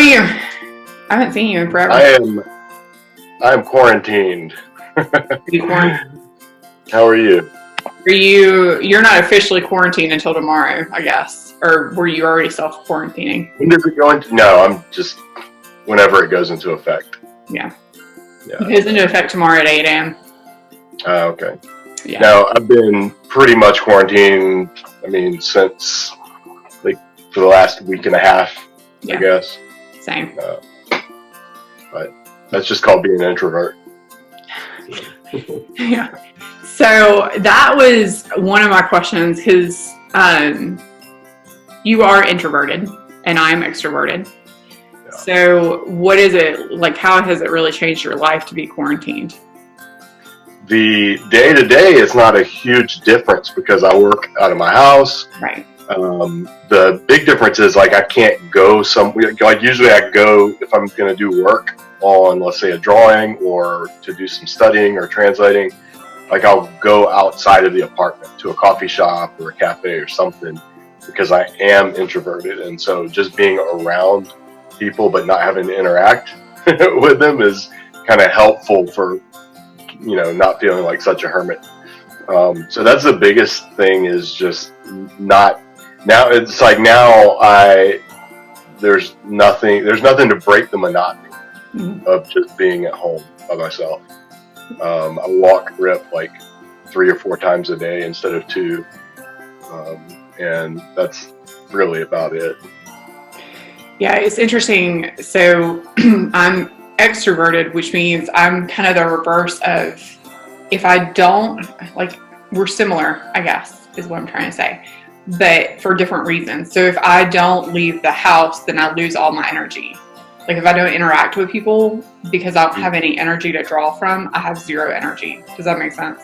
you? I haven't seen you in forever. I'm quarantined. How are you? You're not officially quarantined until tomorrow, I guess. Or were you already self-quarantining? When does it go into? No, I'm just whenever it goes into effect. Yeah. It goes into effect tomorrow at 8 a.m. Okay. Yeah. Now, I've been pretty much quarantined, since like for the last week and a half, I guess. Same. But that's just called being an introvert. Yeah. So that was one of my questions because you are introverted and I'm extroverted. Yeah. So what is it like? How has it really changed your life to be quarantined? The day-to-day is not a huge difference because I work out of my house. Right. The big difference is like I can't go somewhere. Like usually I go if I'm going to do work on, let's say, a drawing or to do some studying or translating. Like I'll go outside of the apartment to a coffee shop or a cafe or something because I am introverted. And so just being around people but not having to interact with them is kind of helpful for, not feeling like such a hermit. So that's the biggest thing is just not, now it's like there's nothing to break the monotony of just being at home by myself. I walk Rip like 3 or 4 times a day instead of 2. And that's really about it. Yeah, it's interesting. So I'm extroverted, which means I'm kind of the reverse of if I don't, like, we're similar, I guess, is what I'm trying to say, but for different reasons. So if I don't leave the house, then I lose all my energy. Like if I don't interact with people because I don't have any energy to draw from, I have 0 energy. Does that make sense?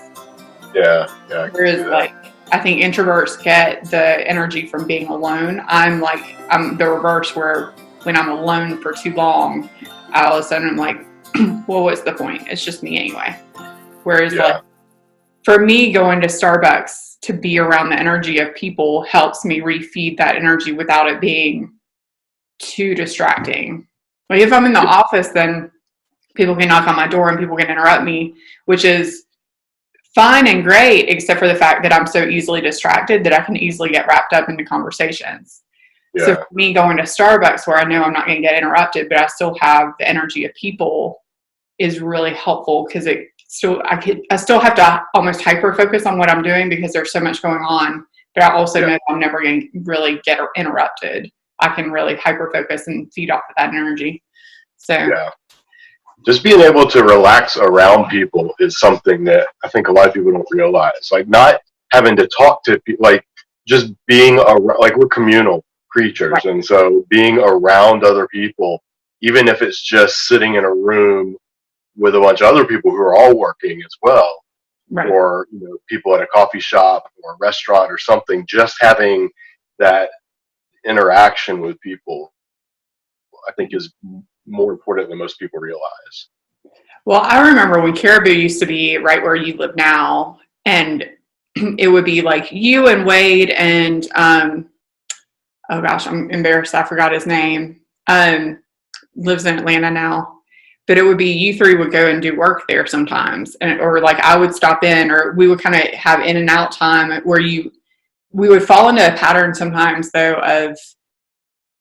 Yeah. Whereas like, I think introverts get the energy from being alone. I'm the reverse where when I'm alone for too long, all of a sudden I'm like, well, what's the point? It's just me anyway. Whereas like for me, going to Starbucks to be around the energy of people helps me refeed that energy without it being too distracting. Like if I'm in the office, then people can knock on my door and people can interrupt me, which is fine and great, except for the fact that I'm so easily distracted that I can easily get wrapped up into conversations. Yeah. So for me, going to Starbucks where I know I'm not going to get interrupted, but I still have the energy of people is really helpful because I still have to almost hyper focus on what I'm doing because there's so much going on, but I also know I'm never going to really get interrupted. I can really hyper focus and feed off of that energy. So just being able to relax around people is something that I think a lot of people don't realize. Like not having to talk to people, like just being around, like we're communal creatures. Right. And so being around other people, even if it's just sitting in a room with a bunch of other people who are all working as well, right. Or people at a coffee shop or a restaurant or something, just having that interaction with people, I think is more important than most people realize. Well, I remember when Caribou used to be right where you live now, and it would be like you and Wade and oh gosh, I'm embarrassed, I forgot his name. Lives in Atlanta now. But it would be you 3 would go and do work there sometimes, or like I would stop in, or we would kind of have in and out time where we would fall into a pattern sometimes though of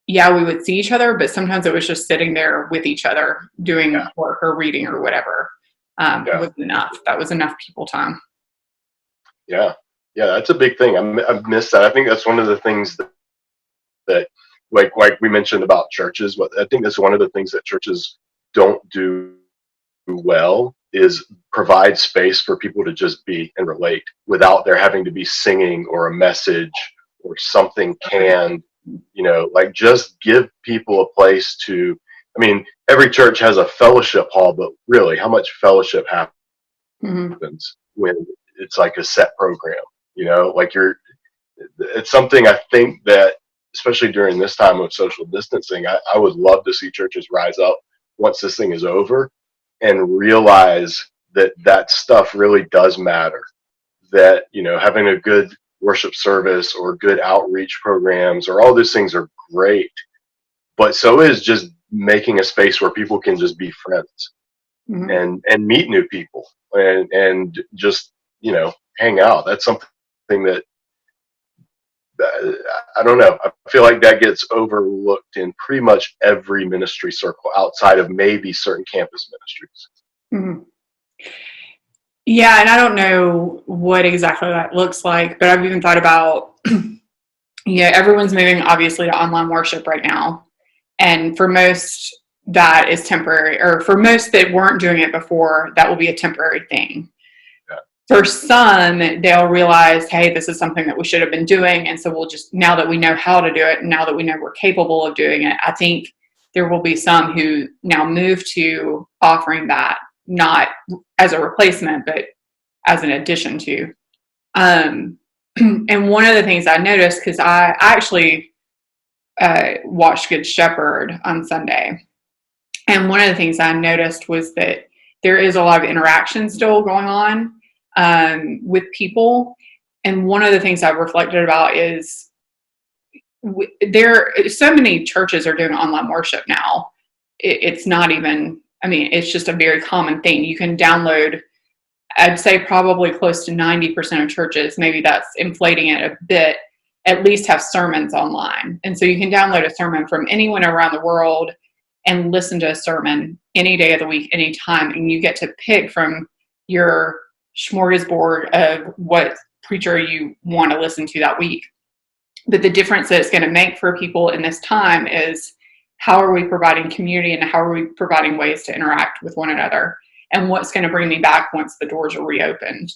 we would see each other, but sometimes it was just sitting there with each other doing work or reading or whatever. Was enough. That was enough people time. Yeah, that's a big thing. I miss that. I think that's one of the things that like we mentioned about churches. But I think that's one of the things that churches don't do well is provide space for people to just be and relate without there having to be singing or a message or something canned. Like just give people a place to, every church has a fellowship hall, but really how much fellowship happens when it's like a set program, like it's something I think that, especially during this time of social distancing, I would love to see churches rise up once this thing is over and realize that stuff really does matter, that, having a good worship service or good outreach programs or all those things are great, but so is just making a space where people can just be friends and meet new people and just, hang out. That's something that I don't know. I feel like that gets overlooked in pretty much every ministry circle outside of maybe certain campus ministries. Mm-hmm. Yeah, and I don't know what exactly that looks like, but I've even thought about, everyone's moving obviously to online worship right now. And for most, that is temporary, or for most that weren't doing it before, that will be a temporary thing. Yeah. For some, they'll realize, hey, this is something that we should have been doing. And so we'll just, now that we know how to do it, and now that we know we're capable of doing it, I think there will be some who now move to offering that, not as a replacement, but as an addition to. And one of the things I noticed, because I actually watched Good Shepherd on Sunday, and one of the things I noticed was that there is a lot of interaction still going on with people. And one of the things I've reflected about is so many churches are doing online worship now. It's not even, it's just a very common thing. You can download, I'd say probably close to 90% of churches, maybe that's inflating it a bit, at least have sermons online. And so you can download a sermon from anyone around the world and listen to a sermon any day of the week, anytime. And you get to pick from your smorgasbord of what preacher you want to listen to that week. But the difference that it's going to make for people in this time is, how are we providing community and how are we providing ways to interact with one another? And what's going to bring me back once the doors are reopened?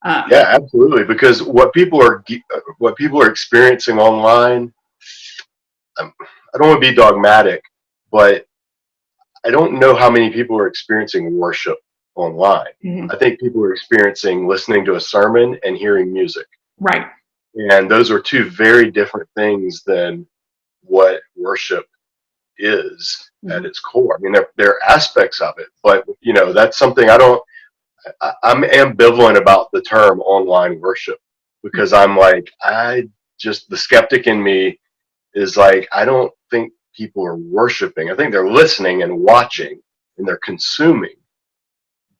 Yeah, absolutely. Because what people are experiencing online, I don't want to be dogmatic, but I don't know how many people are experiencing worship online. I think people are experiencing listening to a sermon and hearing music. Right. And those are two very different things than what worship is at its core. There are aspects of it, but that's something I'm ambivalent about the term online worship, because I'm like, the skeptic in me is like, I don't think people are worshiping. I think they're listening and watching and they're consuming,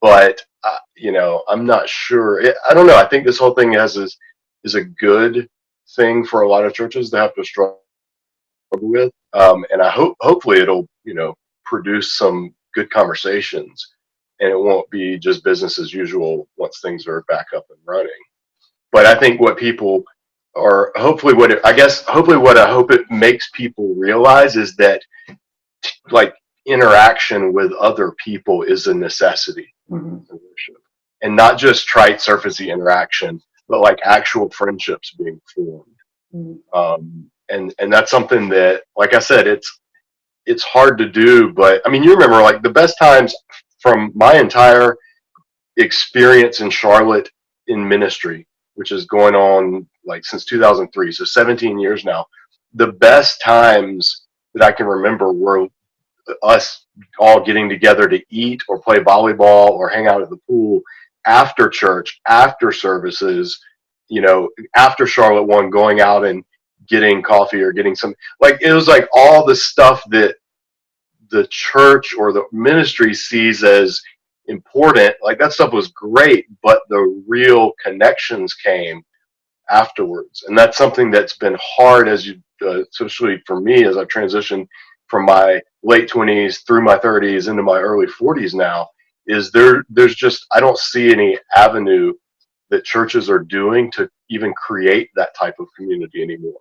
but I'm not sure. I don't know. I think this whole thing is a good thing for a lot of churches to have to struggle with, and I hopefully it'll produce some good conversations, and it won't be just business as usual once things are back up and running. But I think what people are hopefully what I hope it makes people realize is that, like, interaction with other people is a necessity for worship, and not just trite surfacey interaction, but like actual friendships being formed. And that's something that, like I said, it's hard to do. But you remember, like, the best times from my entire experience in Charlotte in ministry, which is going on like since 2003, so 17 years now. The best times that I can remember were us all getting together to eat or play volleyball or hang out at the pool after church, after services, after Charlotte One, going out and getting coffee or getting some, like, it was like all the stuff that the church or the ministry sees as important. Like, that stuff was great, but the real connections came afterwards. And that's something that's been hard especially for me, as I've transitioned from my late 20s through my 30s into my early 40s now, is there's just, I don't see any avenue that churches are doing to even create that type of community anymore.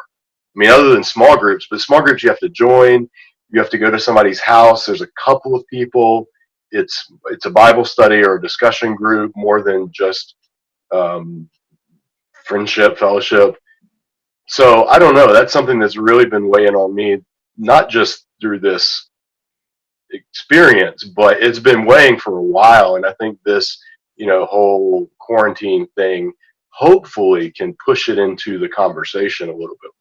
Other than small groups, but small groups you have to join, you have to go to somebody's house. There's a couple of people. It's a Bible study or a discussion group more than just friendship, fellowship. So I don't know. That's something that's really been weighing on me, not just through this experience, but it's been weighing for a while. And I think this, whole quarantine thing hopefully can push it into the conversation a little bit